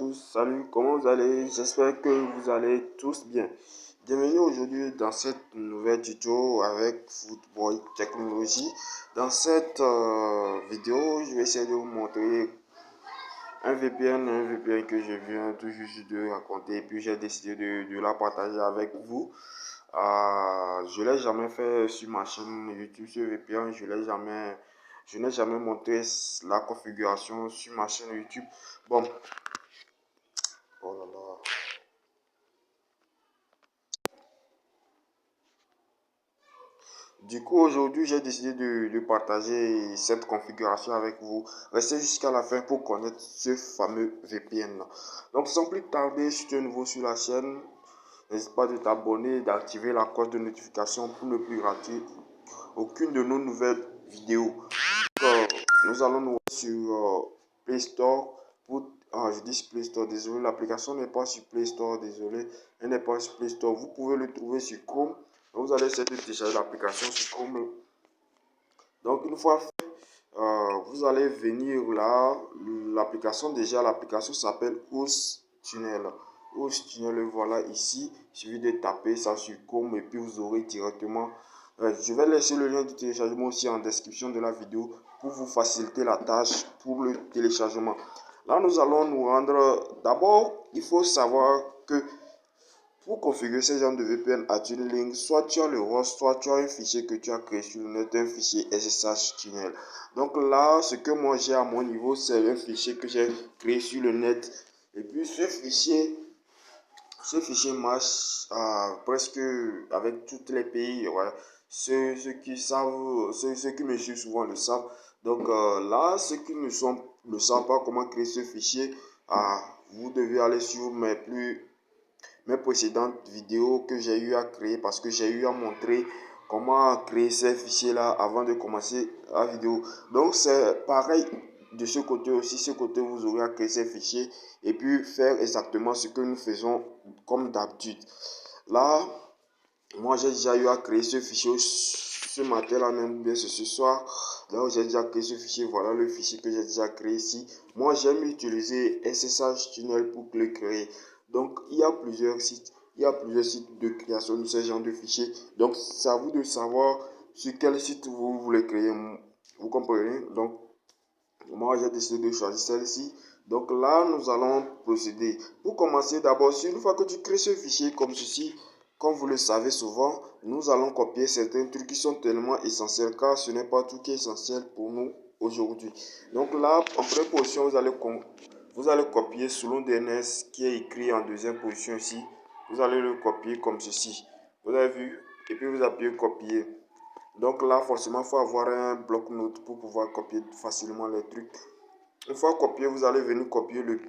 tous, salut, comment vous allez? J'espère que vous allez tous bien. Bienvenue aujourd'hui dans cette nouvelle tuto avec Footboy Technologie. Dans cette vidéo, je vais essayer de vous montrer un VPN que je viens tout juste de raconter et puis j'ai décidé de la partager avec vous. Je l'ai jamais fait sur ma chaîne YouTube, ce VPN, je n'ai jamais montré la configuration sur ma chaîne YouTube. Bon, oh là là. Du coup, aujourd'hui, j'ai décidé de partager cette configuration avec vous. Restez jusqu'à la fin pour connaître ce fameux VPN. Donc, sans plus tarder, si tu es nouveau sur la chaîne, n'hésite pas de t'abonner et d'activer la cloche de notification pour ne plus rater aucune de nos nouvelles vidéos. Nous allons nous voir sur Play Store. Je dis Play Store, désolé, l'application n'est pas sur Play Store, désolé, elle n'est pas sur Play Store. Vous pouvez le trouver sur Chrome. Donc, vous allez essayer de télécharger l'application sur Chrome. Donc, une fois fait, vous allez venir là. L'application s'appelle OS Tunnel. OS Tunnel, voilà ici. Il suffit de taper ça sur Chrome et puis vous aurez directement. Je vais laisser le lien du téléchargement aussi en description de la vidéo pour vous faciliter la tâche pour le téléchargement. Là, nous allons nous rendre. D'abord, il faut savoir que pour configurer ce genre de VPN à une ligne, soit tu as le host, soit tu as un fichier que tu as créé sur le net, un fichier SSH tunnel. Donc là, ce que moi j'ai à mon niveau, c'est un fichier que j'ai créé sur le net. Et puis ce fichier marche presque avec tous les pays. Ouais. Ceux qui savent, ceux qui me suivent souvent le savent. Donc là, ceux qui ne savent pas comment créer ce fichier, vous devez aller sur mes précédentes vidéos que j'ai eu à créer parce que j'ai eu à montrer comment créer ces fichiers là avant de commencer la vidéo. Donc c'est pareil de ce côté aussi. Ce côté, vous aurez à créer ces fichiers et puis faire exactement ce que nous faisons comme d'habitude. Là, moi j'ai déjà eu à créer ce fichier ce matin là même, bien ce soir. Donc j'ai déjà créé ce fichier. Voilà le fichier que j'ai déjà créé ici. Moi j'aime utiliser SSH Tunnel pour le créer. Donc il y a plusieurs sites. Il y a plusieurs sites de création de ce genre de fichiers. Donc c'est à vous de savoir sur quel site vous voulez créer. Vous comprenez? Donc moi j'ai décidé de choisir celle-ci. Donc là nous allons procéder. Pour commencer, d'abord, une fois que tu crées ce fichier comme ceci, comme vous le savez souvent, nous allons copier certains trucs qui sont tellement essentiels car ce n'est pas tout qui est essentiel pour nous aujourd'hui. Donc là, en première position, vous allez copier selon DNS qui est écrit en deuxième position ici. Vous allez le copier comme ceci. Vous avez vu? Et puis vous appuyez copier. Donc là, forcément, il faut avoir un bloc-notes pour pouvoir copier facilement les trucs. Une fois copié, vous allez venir copier le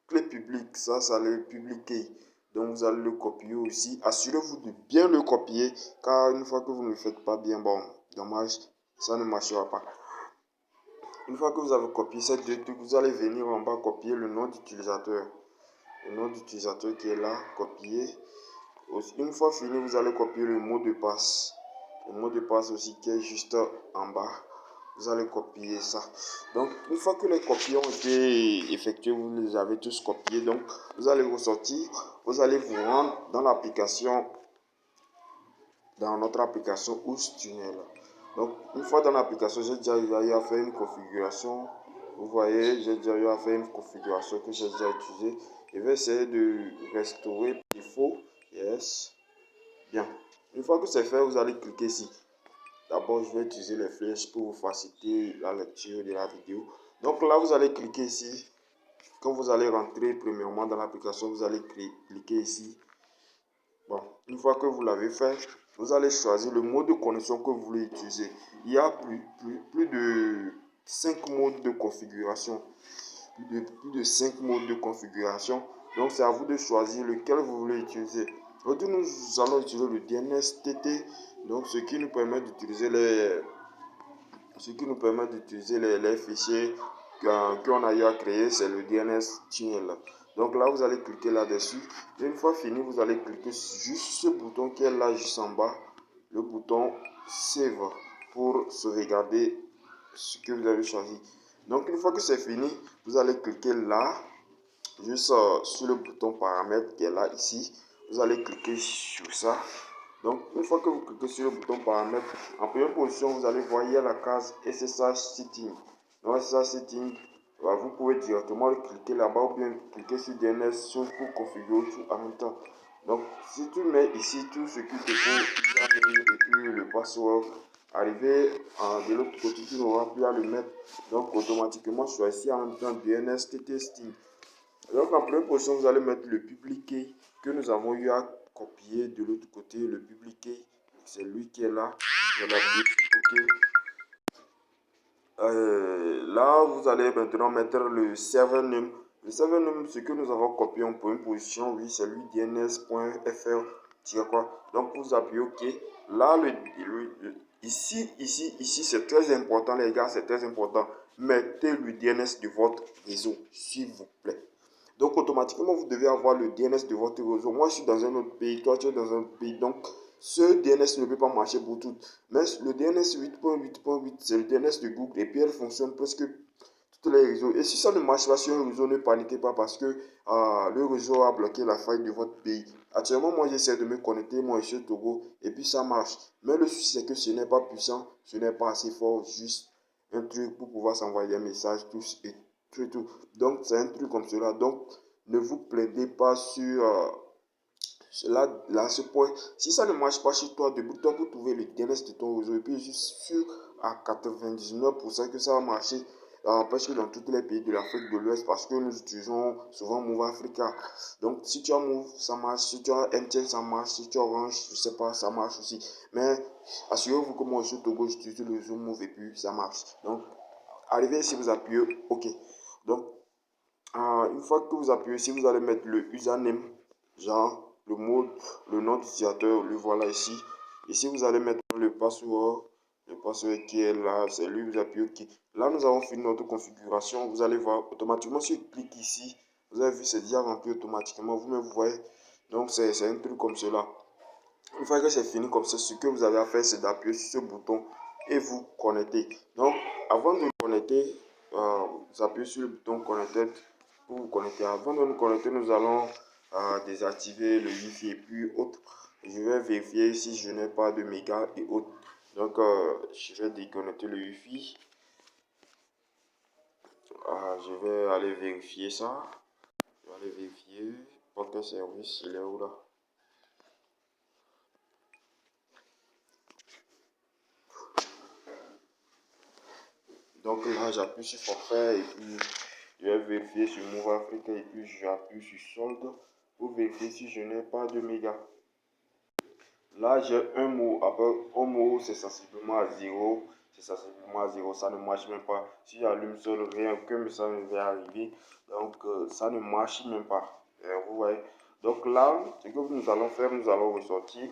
clé public. Ça allait publier. Donc vous allez le copier aussi. Assurez-vous de bien le copier, car une fois que vous ne le faites pas bien, bon, dommage, ça ne marchera pas. Une fois que vous avez copié ces deux trucs, vous allez venir en bas copier le nom d'utilisateur. Le nom d'utilisateur qui est là, copier. Une fois fini, vous allez copier le mot de passe. Le mot de passe aussi qui est juste en bas. Vous allez copier ça. Donc, une fois que les copies ont été effectués, vous les avez tous copiés. Donc, vous allez ressortir. Vous allez vous rendre dans l'application, dans notre application OS Tunnel. Donc, une fois dans l'application, j'ai déjà eu à faire une configuration. Vous voyez, j'ai déjà eu à faire une configuration que j'ai déjà utilisée. Je vais essayer de restaurer par défaut. Yes. Bien. Une fois que c'est fait, vous allez cliquer ici. D'abord, je vais utiliser les flèches pour vous faciliter la lecture de la vidéo. Donc là, vous allez cliquer ici. Quand vous allez rentrer premièrement dans l'application, vous allez cliquer ici. Bon, une fois que vous l'avez fait, vous allez choisir le mode de connexion que vous voulez utiliser. Il y a plus de 5 modes de configuration. Plus de 5 modes de configuration. Donc, c'est à vous de choisir lequel vous voulez utiliser. Aujourd'hui, nous allons utiliser le DNS-TT. Donc, ce qui nous permet d'utiliser les fichiers qu'on a eu à créer, c'est le DNS tunnel. Donc là, vous allez cliquer là-dessus. Une fois fini, vous allez cliquer juste ce bouton qui est là, juste en bas. Le bouton Save pour sauvegarder ce que vous avez choisi. Donc une fois que c'est fini, vous allez cliquer là. juste sur le bouton paramètres qui est là ici. Vous allez cliquer sur ça. Donc, une fois que vous cliquez sur le bouton paramètres, en première position, vous allez voir, il y a la case SSH Setting. Donc, SSH Setting, vous pouvez directement cliquer là-bas ou bien cliquer sur DNS pour configurer tout en même temps. Donc, si tu mets ici tout ce qui te faut, et puis le password, arrivé de l'autre côté, tu n'auras plus à le mettre. Donc, automatiquement, choisis en même temps DNS Testing. Donc, en première position, vous allez mettre le public key que nous avons eu à copier de l'autre côté. Le public key, c'est lui qui est là. Voilà, OK. Là, vous allez maintenant mettre le server name. Le server name, ce que nous avons copié en première position, oui, c'est lui dns.fr. Quoi. Donc, vous appuyez OK. Là, ici, c'est très important, les gars, c'est très important. Mettez le DNS de votre réseau, s'il vous plaît. Donc, automatiquement, vous devez avoir le DNS de votre réseau. Moi, je suis dans un autre pays, toi, tu es dans un autre pays. Donc, ce DNS ne peut pas marcher pour tout. Mais le DNS 8.8.8, c'est le DNS de Google. Et puis, elle fonctionne presque tous les réseaux. Et si ça ne marche pas sur un réseau, ne paniquez pas parce que le réseau a bloqué la faille de votre pays. Actuellement, moi, j'essaie de me connecter, moi, je suis au Togo, et puis ça marche. Mais le souci, c'est que ce n'est pas puissant, ce n'est pas assez fort, juste un truc pour pouvoir s'envoyer un message, tous et tout. Donc, c'est un truc comme cela. Donc, ne vous plaidez pas sur ce point. Si ça ne marche pas chez toi, débrouille-toi pour trouver le DNS de ton réseau. Et puis, je suis sûr à 99% que ça va marcher. Parce que dans tous les pays de l'Afrique de l'Ouest, parce que nous utilisons souvent Move Africa. Donc, si tu as Move, ça marche. Si tu as MTN, ça marche. Si tu as Orange, je sais pas, ça marche aussi. Mais assurez-vous que moi, je suis au Togo, j'utilise le réseau Move et puis ça marche. Donc, arrivez ici, vous appuyez OK. Donc, une fois que vous appuyez ici, vous allez mettre le username, genre le mot, le nom d'utilisateur, le voilà ici. Ici, vous allez mettre le password qui est là, c'est lui, vous appuyez OK. Là, nous avons fini notre configuration. Vous allez voir automatiquement, si je clique ici, vous avez vu, c'est déjà rempli automatiquement. Vous-même, vous voyez. Donc, c'est un truc comme cela. Une fois que c'est fini comme ça, ce que vous avez à faire, c'est d'appuyer sur ce bouton et vous connecter. Donc, avant de vous connecter, vous appuyez sur le bouton connecter pour vous connecter. Avant de nous connecter, nous allons désactiver le Wi-Fi et puis autres. Je vais vérifier si je n'ai pas de mégas et autres. Donc, je vais déconnecter le Wi-Fi. Je vais aller vérifier ça. Je vais aller vérifier. Porte service, il est où là? Donc là, j'appuie sur forfait et puis je vais vérifier sur Move Africa et puis j'appuie sur solde pour vérifier si je n'ai pas de mégas. Là, j'ai un mot. Après, un mot, c'est sensiblement à 0. C'est sensiblement à 0. Ça ne marche même pas. Si j'allume seul, rien que message ne va arriver. Donc, ça ne marche même pas. Vous voyez. Donc là, ce que nous allons faire, nous allons ressortir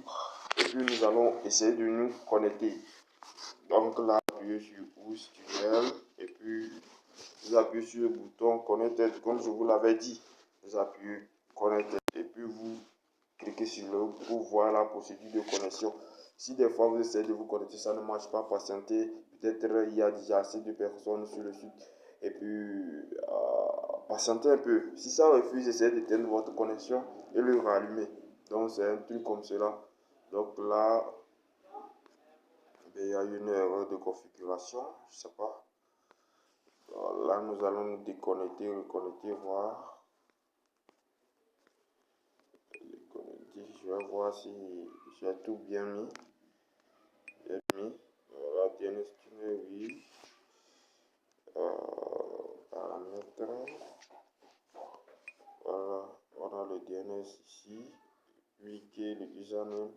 et puis nous allons essayer de nous connecter. Donc là, appuyez sur Host tunnel et puis vous appuyez sur le bouton Connected comme je vous l'avais dit. Vous appuyez Connected et puis vous cliquez sur le pour voir la procédure de connexion. Si des fois vous essayez de vous connecter, ça ne marche pas, patientez. Peut-être il y a déjà assez de personnes sur le site et puis patientez un peu. Si ça refuse, essayez d'éteindre votre connexion et le rallumer. Donc c'est un truc comme cela. Donc là, il y a une erreur de configuration, je sais pas. Alors là, nous allons nous déconnecter, reconnecter, voir. Déconnecter, je vais voir si j'ai tout bien mis. J'ai mis. Voilà, DNS tunnel, oui. Paramètres. Voilà, on a le DNS ici. Cliquez le username.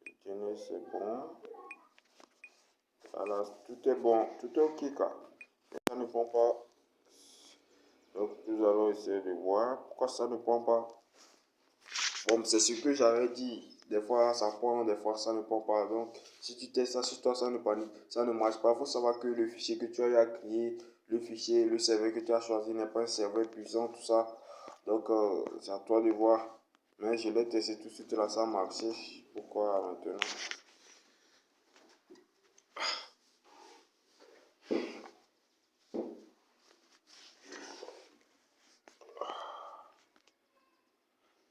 Le DNS c'est bon. Voilà, tout est bon, tout est ok quoi. Mais ça ne prend pas. Donc nous allons essayer de voir pourquoi ça ne prend pas. Bon, c'est ce que j'avais dit. Des fois ça prend, des fois ça ne prend pas. Donc si tu testes ça sur toi, ça ne marche pas. Il faut savoir que le fichier que tu as créé, le fichier, le serveur que tu as choisi n'est pas un serveur puissant, tout ça. Donc c'est à toi de voir. Mais je l'ai testé tout de suite là, ça a marché. Pourquoi maintenant?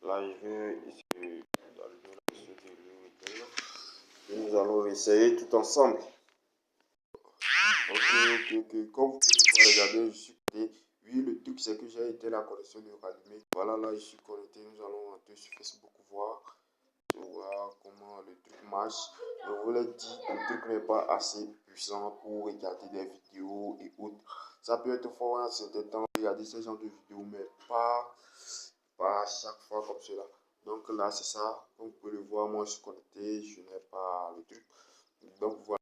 Là, je vais essayer d'allumer la société de l'unité. Et nous allons essayer tout ensemble. Ok. Comme vous pouvez voir, regardez, je suis connecté. Oui, le truc, c'est que j'ai été la connexion de rallumer. Voilà, là, je suis connecté. Nous allons entrer sur Facebook voir comment le truc marche. Je vous l'ai dit, le truc n'est pas assez puissant pour regarder des vidéos et autres. Ça peut être fort à certains temps, regarder ce genre de vidéos, mais pas à chaque fois comme cela. Donc là, c'est ça. Comme vous pouvez le voir, moi, je suis connecté. Je n'ai pas le truc. Donc voilà.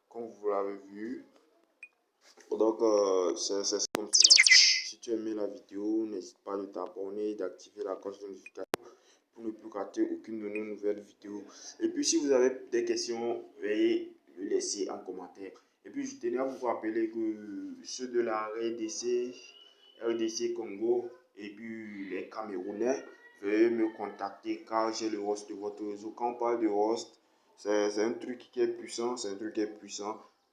Comme vous l'avez vu. Donc, c'est comme cela. Si tu as aimé la vidéo, n'hésite pas de t'abonner, d'activer la cloche de notification pour ne plus rater aucune de nos nouvelles vidéos. Et puis, si vous avez des questions, veuillez le laisser en commentaire. Et puis, je tenais à vous rappeler que ceux de la RDC Congo et puis les Camerounais, veuillez me contacter car j'ai le host de votre réseau. Quand on parle de host, c'est un truc qui est puissant,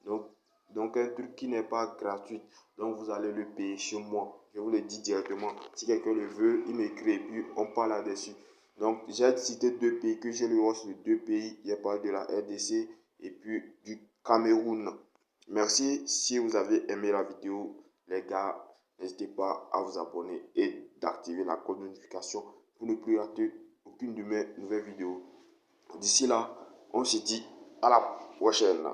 Donc un truc qui n'est pas gratuit. Donc vous allez le payer chez moi. Je vous le dis directement. Si quelqu'un le veut, il m'écrit et puis on parle là-dessus. Donc j'ai cité deux pays que j'ai le host de deux pays. Il y a pas de la RDC et puis du Cameroun. Merci si vous avez aimé la vidéo. Les gars, n'hésitez pas à vous abonner et d'activer la cloche de notification pour ne plus rater aucune de mes nouvelles vidéos. D'ici là, on se dit à la prochaine.